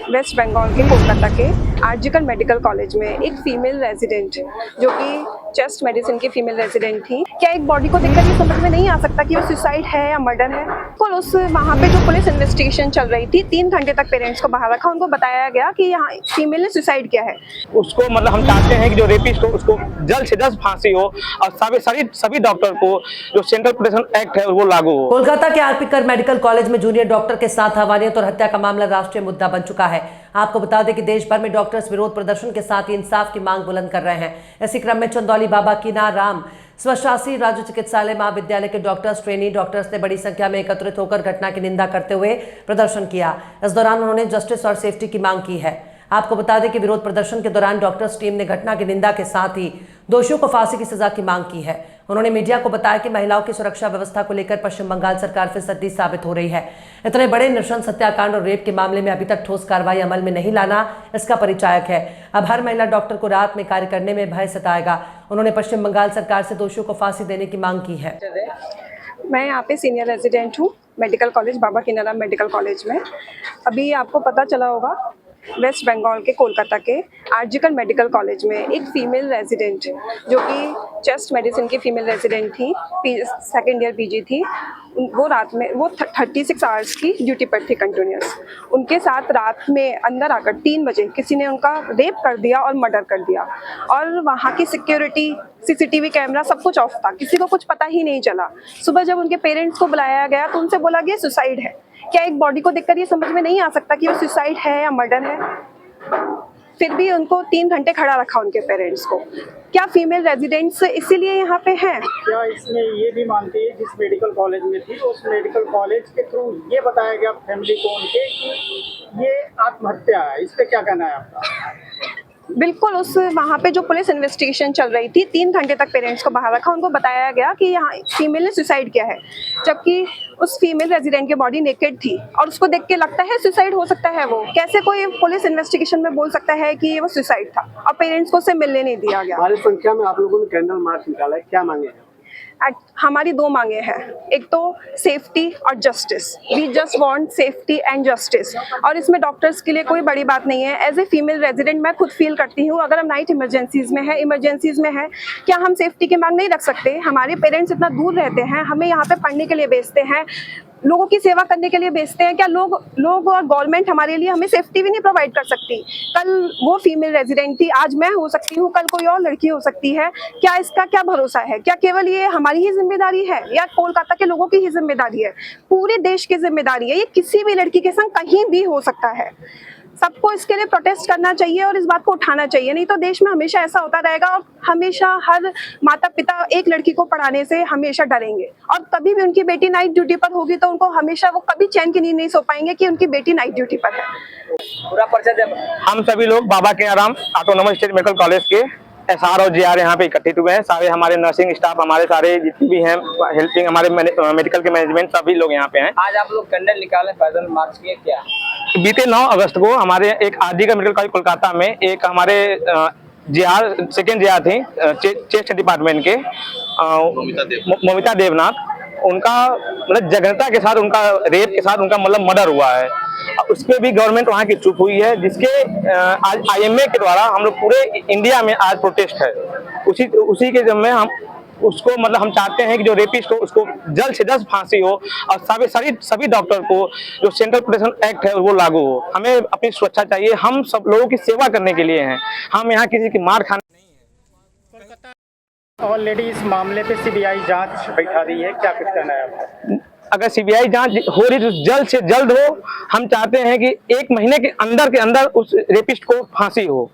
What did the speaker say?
Waste Bengal के कोलकाता के RG Kar medical college में एक फीमेल रेजिडेंट जो कि चेस्ट मेडिसिन की फीमेल रेजिडेंट थी। क्या एक बॉडी को देखकर ये समझ में नहीं आ सकता कि वो सुसाइड है या मर्डर है? और उस वहाँ पे जो पुलिस इन्वेस्टिगेशन चल रही थी, 3 घंटे तक पेरेंट्स को बाहर रखा, उनको बताया गया कि यहाँ फीमेल ने सुसाइड किया है। उसको मतलब हम चाहते हैं कि जो रेपिस्ट हो उसको जल्द से जल्द फांसी हो और सभी डॉक्टर को जो सेंट्रल प्रोटेक्शन एक्ट है वो लागू हो। कोलकाता के आरजीकर मेडिकल कॉलेज में जूनियर डॉक्टर के साथ हवानियत और हत्या का मामला राष्ट्रीय मुद्दा बन चुका है। आपको बता दें कि देश भर में डॉक्टर्स विरोध प्रदर्शन के साथ ही इंसाफ की मांग बुलंद कर रहे हैं। इसी क्रम में चंदौली बाबा कीनाराम स्वशासी राज्य चिकित्सालय महाविद्यालय के डॉक्टर्स ट्रेनी डॉक्टर्स ने बड़ी संख्या में एकत्रित होकर घटना की निंदा करते हुए प्रदर्शन किया। इस दौरान उन्होंने जस्टिस और सेफ्टी की मांग की है। आपको बता दें कि विरोध प्रदर्शन के दौरान डॉक्टर्स टीम ने घटना की निंदा के साथ ही दोषियों को फांसी की सजा की मांग की है। उन्होंने मीडिया को बताया कि महिलाओं की सुरक्षा व्यवस्था को लेकर पश्चिम बंगाल सरकार फिसड्डी साबित हो रही है। इतने बड़े नृशंस हत्याकांड और रेप के मामले में अभी तक ठोस कार्रवाई अमल में नहीं लाना इसका परिचायक है। अब हर महिला डॉक्टर को रात में कार्य करने में भय सताएगा। उन्होंने पश्चिम बंगाल सरकार से दोषियों को फांसी देने की मांग की है। मैं यहाँ पे सीनियर रेजिडेंट हूँ मेडिकल कॉलेज बाबा कीनाराम मेडिकल कॉलेज में। अभी आपको पता चला होगा वेस्ट बंगाल के कोलकाता के आरजीकर मेडिकल कॉलेज में एक फीमेल रेजिडेंट जो कि चेस्ट मेडिसिन की फीमेल रेजिडेंट थी, सेकेंड ईयर पीजी थी। वो रात में 36 आवर्स की ड्यूटी पर थी कंटिन्यूस। उनके साथ रात में अंदर आकर 3 बजे किसी ने उनका रेप कर दिया और मर्डर कर दिया। और वहाँ की सिक्योरिटी, सीसीटीवी कैमरा सब कुछ ऑफ था, किसी को कुछ पता ही नहीं चला। सुबह जब उनके पेरेंट्स को बुलाया गया तो उनसे बोला गया सुसाइड है। क्या एक बॉडी को देखकर ये समझ में नहीं आ सकता कि वो सुसाइड है या मर्डर है? फिर भी उनको 3 घंटे खड़ा रखा उनके पेरेंट्स को। क्या फीमेल रेजिडेंट्स इसीलिए यहाँ पे हैं? क्या इसमें ये भी मानती है जिस मेडिकल कॉलेज में थी उस मेडिकल कॉलेज के थ्रू ये बताया गया फैमिली को उनके कि ये आत्महत्या है? इस पे क्या कहना है आपका? बिल्कुल, उस वहाँ पे जो पुलिस इन्वेस्टिगेशन चल रही थी, 3 घंटे तक पेरेंट्स को बाहर रखा, उनको बताया गया कि यहाँ फीमेल ने सुसाइड किया है, जबकि उस फीमेल रेजिडेंट की बॉडी नेकेड थी और उसको देख के लगता है सुसाइड हो सकता है। वो कैसे कोई पुलिस इन्वेस्टिगेशन में बोल सकता है कि वो सुसाइड था? और पेरेंट्स को उससे मिलने नहीं दिया गया। भारी संख्या में आप लोगों ने कैंडल मार्च निकाला है, क्या मांगे हैं? हमारी 2 मांगे हैं, एक तो सेफ्टी और justice. We just want safety and justice. और इसमें डॉक्टर्स के लिए कोई बड़ी बात नहीं है। एज ए फीमेल रेजिडेंट मैं खुद फील करती हूँ, अगर हम नाइट इमरजेंसीज में है, क्या हम सेफ्टी की मांग नहीं रख सकते? हमारे पेरेंट्स इतना दूर रहते हैं, हमें यहाँ पे पढ़ने के लिए भेजते हैं, लोगों की सेवा करने के लिए भेजते हैं। क्या लोग और गवर्नमेंट हमारे लिए हमें सेफ्टी भी नहीं प्रोवाइड कर सकती? कल वो फीमेल रेजिडेंट थी, आज मैं हो सकती हूँ, कल कोई और लड़की हो सकती है। क्या इसका क्या भरोसा है? क्या केवल ये हमारी ही जिम्मेदारी है या कोलकाता के लोगों की ही जिम्मेदारी है? पूरे देश की जिम्मेदारी है। ये किसी भी लड़की के संग कहीं भी हो सकता है। सबको इसके लिए प्रोटेस्ट करना चाहिए और इस बात को उठाना चाहिए, नहीं तो देश में हमेशा ऐसा होता रहेगा और हमेशा हर माता पिता एक लड़की को पढ़ाने से हमेशा डरेंगे। और कभी भी उनकी बेटी नाइट ड्यूटी पर होगी तो उनको हमेशा वो कभी चैन की नींद नहीं सो पाएंगे कि उनकी बेटी नाइट ड्यूटी पर है। पूरा परिचय हम सभी लोग Baba Keenaram autonomous state medical college के SR और JR यहाँ पे इकट्ठित हुए हैं। सारे हमारे नर्सिंग स्टाफ, हमारे सारे जितने भी हैं हेल्पिंग, हमारे मेडिकल के मैनेजमेंट, सभी लोग यहाँ पे हैं। आज आप लोग कैंडल निकाले, पैदल मार्च किए, क्या? बीते 9 अगस्त को हमारे एक आरजीकर मेडिकल कॉलेज कोलकाता में एक हमारे सेकेंड JR थी चेस्ट डिपार्टमेंट के मोमिता देवनाथ, उनका मतलब जघन्यता के साथ, उनका रेप के साथ उनका मतलब मर्डर हुआ है। उस पर भी गवर्नमेंट वहाँ की चुप हुई है, जिसके आज IMA के द्वारा हम लोग पूरे इंडिया में आज प्रोटेस्ट है। उसी के जब में हम उसको मतलब हम चाहते हैं कि जो रेपिस्ट हो उसको जल्द से जल्द फांसी हो और सभी डॉक्टर को जो सेंट्रल प्रोटेक्शन एक्ट है वो लागू हो। हमें अपनी सुरक्षा चाहिए, हम सब लोगों की सेवा करने के लिए हैं, हम यहाँ किसी की मार खाने नहीं है। ऑलरेडी इस मामले पे CBI जांच बैठा दी है, क्या कुछ कहना है आपका? अगर CBI जांच हो रही तो जल्द से जल्द हो। हम चाहते हैं कि 1 महीने के अंदर उस रेपिस्ट को फांसी हो।